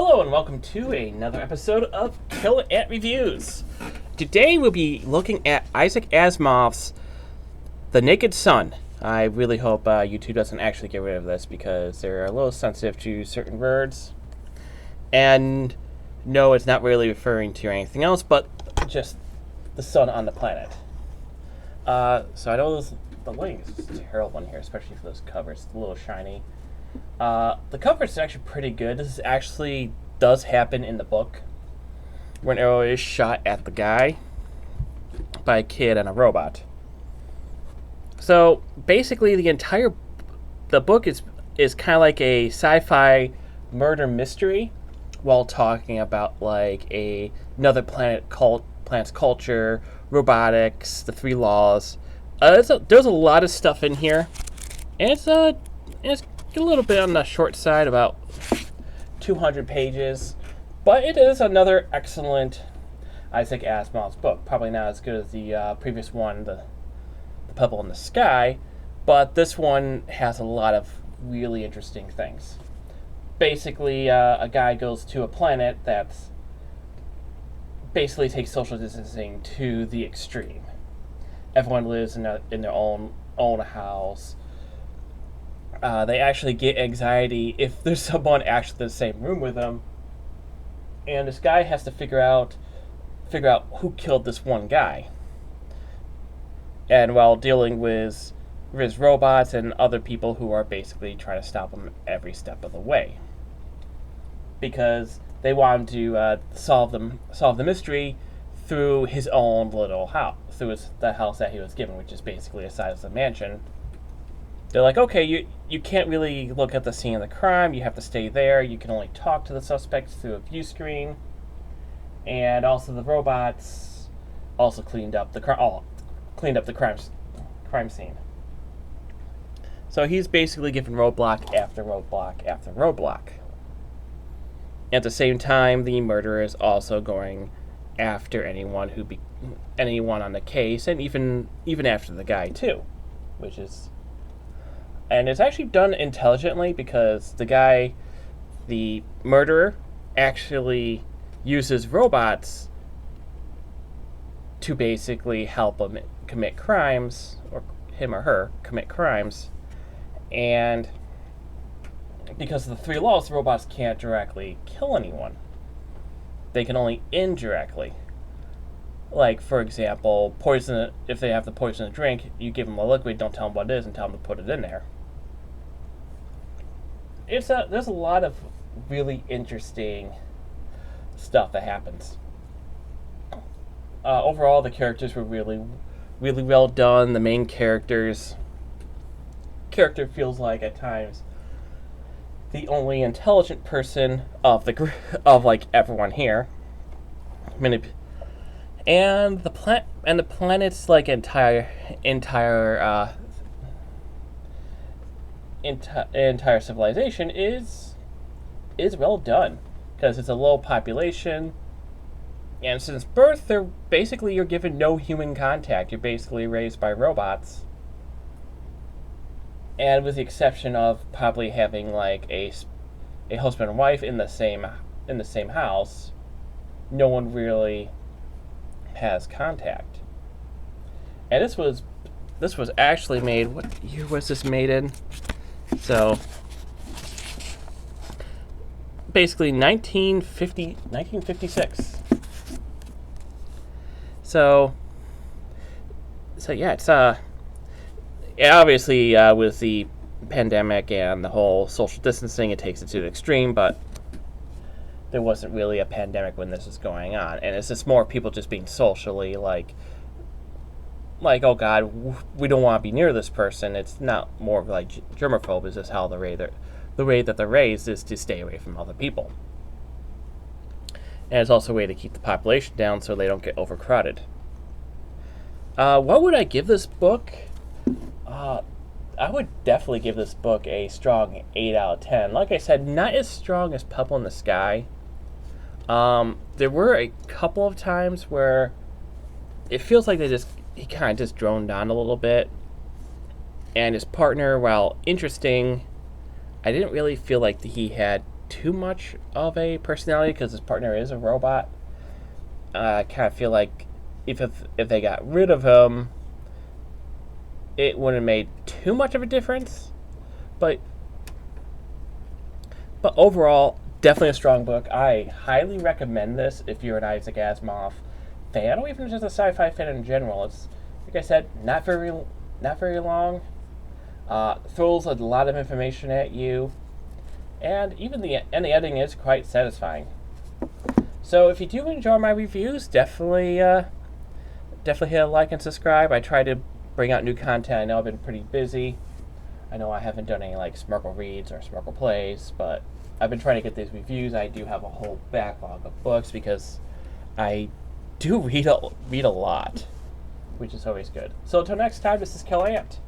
Hello and welcome to another episode of Kill It at Reviews. Today we'll be looking at Isaac Asimov's The Naked Sun. I really hope YouTube doesn't actually get rid of this because they're a little sensitive to certain words. And no, it's not really referring to anything else but just the sun on the planet. So I know the lighting is terrible in here, especially for those covers. It's a little shiny. The cover is actually pretty good. This actually does happen in the book, where an arrow is shot at the guy by a kid and a robot. So basically, the book is kind of like a sci-fi murder mystery, while talking about like another planet's culture, robotics, the three laws. There's a lot of stuff in here, and it's a little bit on the short side, about 200 pages, but it is another excellent Isaac Asimov's book. Probably not as good as the previous one, the Pebble in the Sky, but this one has a lot of really interesting things. Basically, a guy goes to a planet that basically takes social distancing to the extreme. Everyone lives in their own house. They actually get anxiety if there's someone actually in the same room with them, and this guy has to figure out who killed this one guy. And while dealing with his robots and other people who are basically trying to stop him every step of the way, because they want him to solve the mystery through his own little house, the house that he was given, which is basically the size of a mansion. They're like, okay, you can't really look at the scene of the crime. You have to stay there. You can only talk to the suspects through a view screen. And also the robots also cleaned up the crime scene. So he's basically given roadblock after roadblock after roadblock. At the same time, the murderer is also going after anyone on the case, and even after the guy too, and it's actually done intelligently, because the murderer, actually uses robots to basically help him commit crimes, or him or her commit crimes. And because of the three laws, the robots can't directly kill anyone. They can only indirectly. Like, for example, poison. If they have to poison a drink, you give them a liquid, don't tell them what it is, and tell them to put it in there. There's a lot of really interesting stuff that happens. Overall, the characters were really, really well done. The main character feels like at times the only intelligent person of like everyone here. And the planet's like entire civilization is well done, because it's a low population, and since birth you're given no human contact. You're basically raised by robots, and with the exception of probably having like a husband and wife in the same house, no one really has contact. And this was actually made, what year was this made in? So basically 1956. So yeah, it's obviously with the pandemic and the whole social distancing, it takes it to the extreme, but there wasn't really a pandemic when this was going on, and it's just more people just being socially like, oh God, we don't want to be near this person. It's not more of like germaphobe. It's just how the way that they're raised is to stay away from other people, and it's also a way to keep the population down so they don't get overcrowded. What would I give this book? I would definitely give this book a strong 8 out of 10. Like I said, not as strong as Pebble in the Sky. There were a couple of times where it feels like he kind of just droned on a little bit. And his partner, while interesting, I didn't really feel like he had too much of a personality because his partner is a robot. I kind of feel like if they got rid of him, it wouldn't have made too much of a difference. But overall, definitely a strong book. I highly recommend this if you're an Isaac Asimov fan, or even just a sci-fi fan in general. It's, like I said, not very long. Throws a lot of information at you, and even the editing is quite satisfying. So if you do enjoy my reviews, definitely hit a like and subscribe. I try to bring out new content. I know I've been pretty busy. I know I haven't done any like Smirkle Reads or Smirkle Plays, but I've been trying to get these reviews. I do have a whole backlog of books because I do read a lot, which is always good. So until next time, this is Ant.